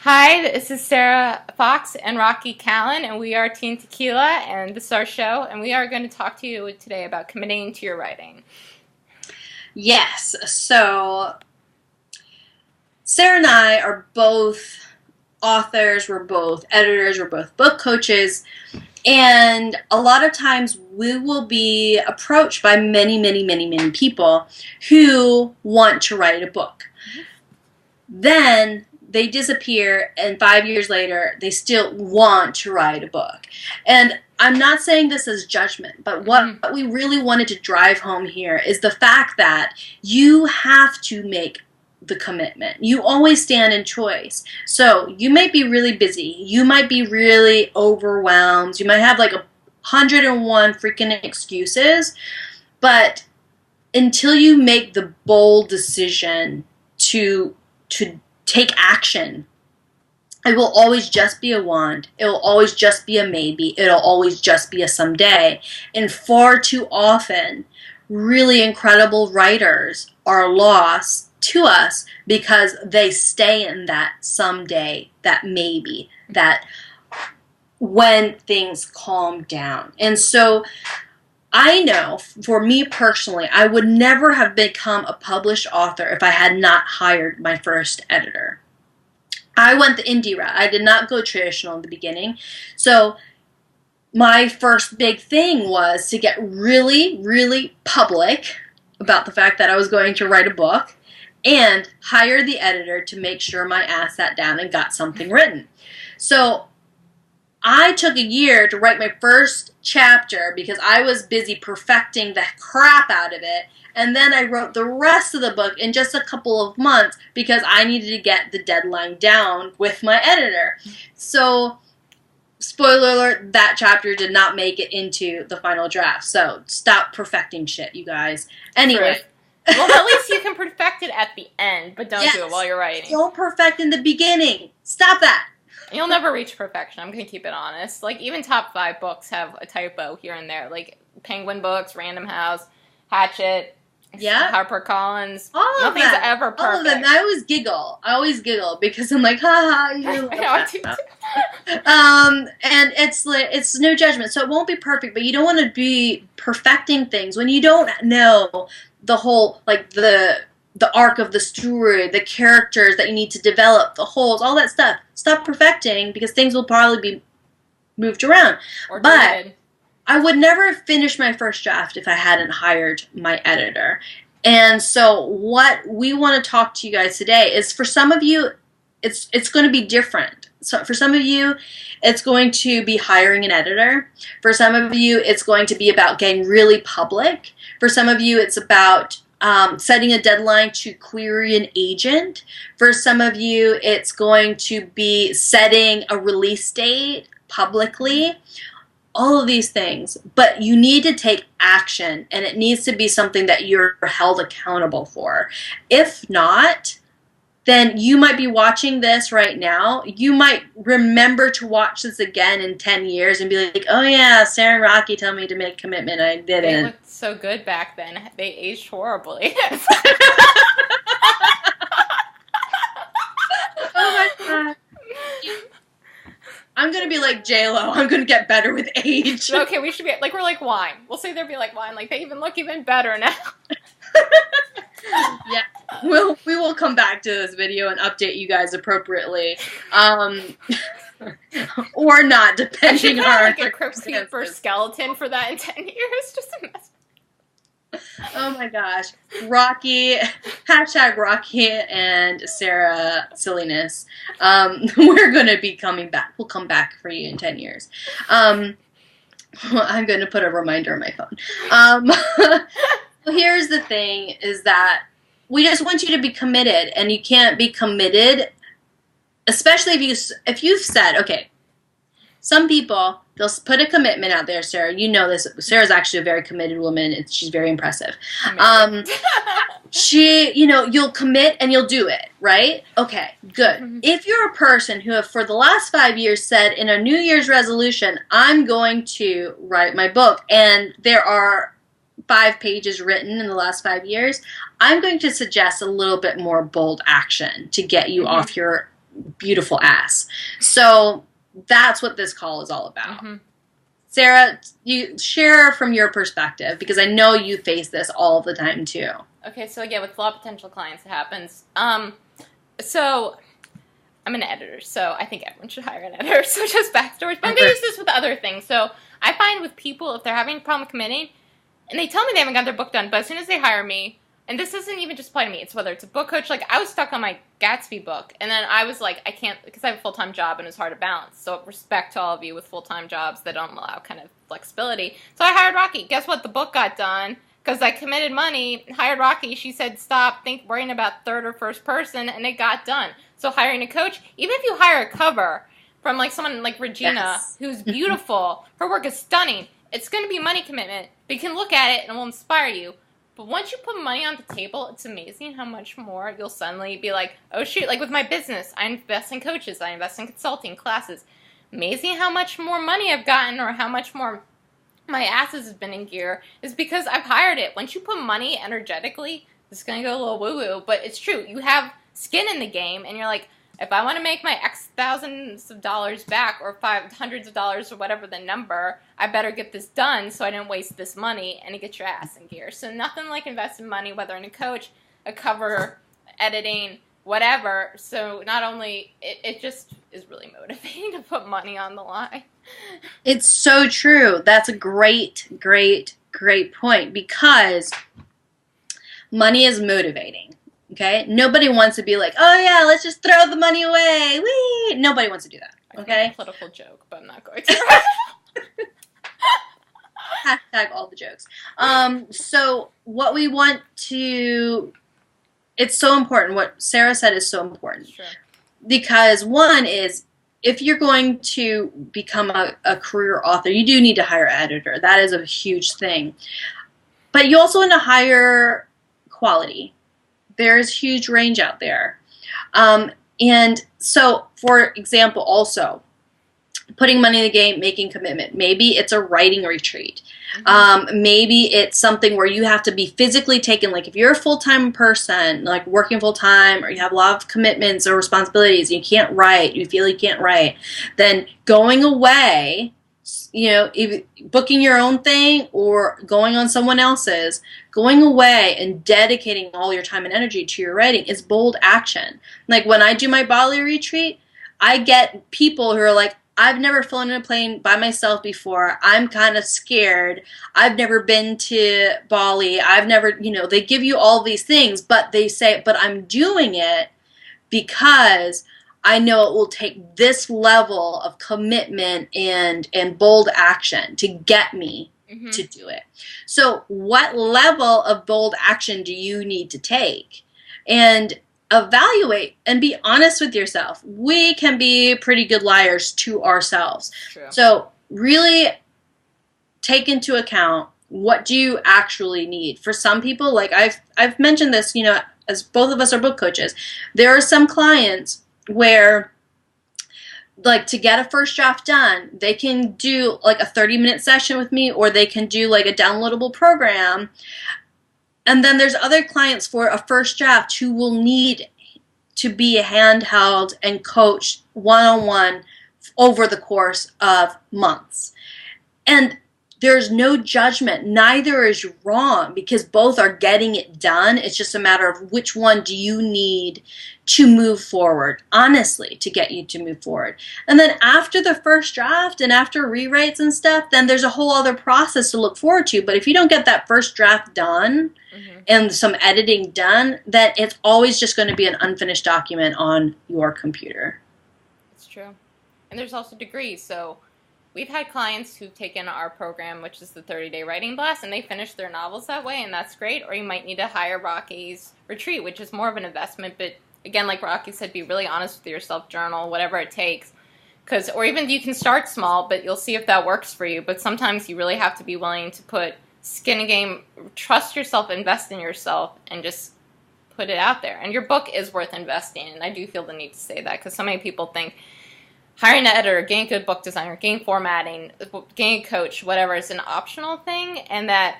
Hi, this is Sarah Fox and Rocky Callan, and we are Team Tequila, and this is our show, and we are going to talk to you today about committing to your writing. Yes, so Sarah and I are both authors, we're both editors, we're both book coaches, and a lot of times we will be approached by many people who want to write a book. Then they disappear, and 5 years later, they still want to write a book. And I'm not saying this as judgment, but what we really wanted to drive home here is the fact that you have to make the commitment. You always stand in choice. So you might be really busy. You might be really overwhelmed. You might have like 101 freaking excuses. But until you make the bold decision to take action, it will always just be a want. It will always just be a maybe. It'll always just be a someday. And far too often, really incredible writers are lost to us because they stay in that someday, that maybe, that when things calm down. And so I know, for me personally, I would never have become a published author if I had not hired my first editor. I went the indie route. I did not go traditional in the beginning. So my first big thing was to get really public about the fact that I was going to write a book and hire the editor to make sure my ass sat down and got something written. So I took a year to write my first chapter because I was busy perfecting the crap out of it. And then I wrote the rest of the book in just a couple of months because I needed to get the deadline down with my editor. So, spoiler alert, that chapter did not make it into the final draft. So, stop perfecting shit, you guys. Anyway. Well, at least you can perfect it at the end, but don't do it while you're writing. Don't perfect in the beginning. Stop that. You'll never reach perfection. I'm going to keep it honest. Like, even top 5 books have a typo here and there. Like, Penguin Books, Random House, Hatchet, HarperCollins. Nothing's ever perfect. All of them. I always giggle because I'm like, ha you're I do too. And it's no judgment. So it won't be perfect, but you don't want to be perfecting things when you don't know the whole, like, the arc of the story, the characters that you need to develop, the holes, all that stuff. Stop perfecting because things will probably be moved around. But I would never have finished my first draft if I hadn't hired my editor. And so what we want to talk to you guys today is, for some of you, it's going to be different. So for some of you, it's going to be hiring an editor. For some of you, it's going to be about getting really public. For some of you, it's about setting a deadline to query an agent. For some of you, it's going to be setting a release date publicly. All of these things. But you need to take action, and it needs to be something that you're held accountable for. If not, then you might be watching this right now. You might remember to watch this again in 10 years and be like, oh yeah, Sarah and Rocky told me to make a commitment. I didn't. They looked so good back then. They aged horribly. Oh my God. I'm going to be like J-Lo. I'm going to get better with age. Okay, we should be, like, we're like wine. We'll say they'll be like wine. Like, they even look even better now. Yeah. We will come back to this video and update you guys appropriately. Or not, depending on like a Crypt Keeper skeleton for that in 10 years. Just a mess. Oh my gosh. Rocky, hashtag Rocky and Sarah silliness. We're going to be coming back. We'll come back for you in 10 years. I'm going to put a reminder on my phone. Here's the thing, is that we just want you to be committed, and you can't be committed, especially if you've said, okay, some people, they'll put a commitment out there, Sarah. You know this. Sarah's actually a very committed woman. She's very impressive. You'll commit and you'll do it, right? Okay, good. Mm-hmm. If you're a person who have, for the last 5 years, said in a New Year's resolution, I'm going to write my book, and there are 5 pages written in the last 5 years, I'm going to suggest a little bit more bold action to get you off your beautiful ass. So that's what this call is all about. Mm-hmm. Sarah, you share from your perspective, because I know you face this all the time too. Okay, so again, with a lot of potential clients, it happens. So I'm an editor, so I think everyone should hire an editor. So just backstories. But I'm going to use this with other things. So I find with people, if they're having a problem committing, and they tell me they haven't got their book done, but as soon as they hire me, and this doesn't even just apply to me, it's whether it's a book coach. Like, I was stuck on my Gatsby book, and then I was like, I can't, because I have a full-time job, and it's hard to balance. So respect to all of you with full-time jobs that don't allow kind of flexibility. So I hired Rocky. Guess what? The book got done, because I committed money, hired Rocky. She said, stop worrying about third or first person, and it got done. So hiring a coach, even if you hire a cover from like someone like Regina, who's beautiful, her work is stunning, it's going to be a money commitment, but you can look at it and it will inspire you. But once you put money on the table, it's amazing how much more you'll suddenly be like, oh shoot, like with my business, I invest in coaches, I invest in consulting, classes. Amazing how much more money I've gotten, or how much more my asses has been in gear, is because I've hired it. Once you put money energetically, it's going to go a little woo-woo, but it's true. You have skin in the game, and you're like, if I want to make my X thousands of dollars back, or hundreds of dollars, or whatever the number, I better get this done so I don't waste this money, and to get your ass in gear. So nothing like investing money, whether in a coach, a cover, editing, whatever. So not only, it just is really motivating to put money on the line. It's so true. That's a great, great, great point, because money is motivating. Okay? Nobody wants to be like, oh yeah, let's just throw the money away. Whee! Nobody wants to do that. Okay? I think a political joke, but I'm not going to. Hashtag all the jokes. So what we want to, it's so important. What Sarah said is so important. Sure. Because one is, if you're going to become a career author, you do need to hire an editor. That is a huge thing. But you also want to hire quality. There's huge range out there. And so, for example, also, putting money in the game, making commitment. Maybe it's a writing retreat. Mm-hmm. Maybe it's something where you have to be physically taken. Like if you're a full-time person, like working full-time, or you have a lot of commitments or responsibilities, you can't write, you feel you can't write, then going away, you know, booking your own thing or going on someone else's, going away and dedicating all your time and energy to your writing is bold action. Like when I do my Bali retreat, I get people who are like, I've never flown in a plane by myself before. I'm kind of scared. I've never been to Bali. I've never, you know, they give you all these things, but they say, but I'm doing it because I know it will take this level of commitment and bold action to get me to do it. So what level of bold action do you need to take? And evaluate and be honest with yourself. We can be pretty good liars to ourselves. True. So really take into account, what do you actually need? For some people, like I've mentioned this, you know, as both of us are book coaches, there are some clients where, like, to get a first draft done, they can do like a 30-minute session with me, or they can do like a downloadable program. And then there's other clients for a first draft who will need to be handheld and coached one-on-one over the course of months. And there's no judgment. Neither is wrong, because both are getting it done. It's just a matter of which one do you need to move forward, honestly, to get you to move forward. And then after the first draft and after rewrites and stuff, then there's a whole other process to look forward to. But if you don't get that first draft done and some editing done, then it's always just going to be an unfinished document on your computer. It's true. And there's also degrees. So we've had clients who've taken our program, which is the 30-day writing blast, and they finish their novels that way, and that's great. Or you might need to hire Rocky's retreat, which is more of an investment, but again, like Rocky said, be really honest with yourself, journal, whatever it takes. Or even you can start small, but you'll see if that works for you. But sometimes you really have to be willing to put skin in the game, trust yourself, invest in yourself, and just put it out there. And your book is worth investing, and I do feel the need to say that, because so many people think hiring an editor, getting a good book designer, getting formatting, getting a coach, whatever, is an optional thing, and that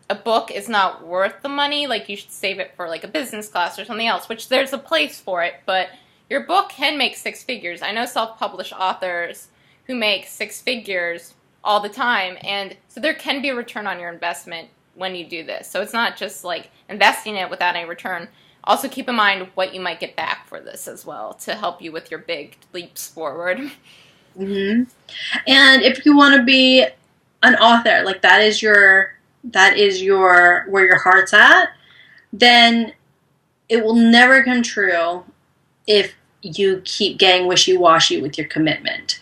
a book is not worth the money. Like, you should save it for like a business class or something else, which there's a place for it, but your book can make six figures. I know self-published authors who make six figures all the time, and so there can be a return on your investment when you do this. So it's not just like investing it without any return. Also keep in mind what you might get back for this as well to help you with your big leaps forward. Mm-hmm. And if you want to be an author, like that is your where your heart's at, then it will never come true if you keep getting wishy-washy with your commitment.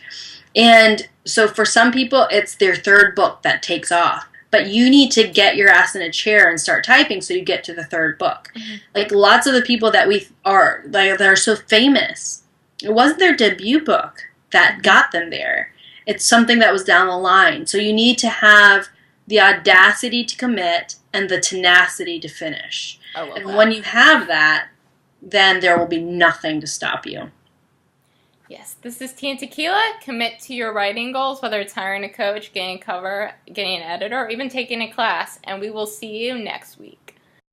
And so for some people, it's their third book that takes off. But you need to get your ass in a chair and start typing so you get to the third book. Mm-hmm. Like lots of the people that that are so famous, it wasn't their debut book that got them there. It's something that was down the line. So you need to have the audacity to commit and the tenacity to finish. And when you have that, then there will be nothing to stop you. Yes, this is Tea and Tequila. Commit to your writing goals, whether it's hiring a coach, getting a cover, getting an editor, or even taking a class. And we will see you next week.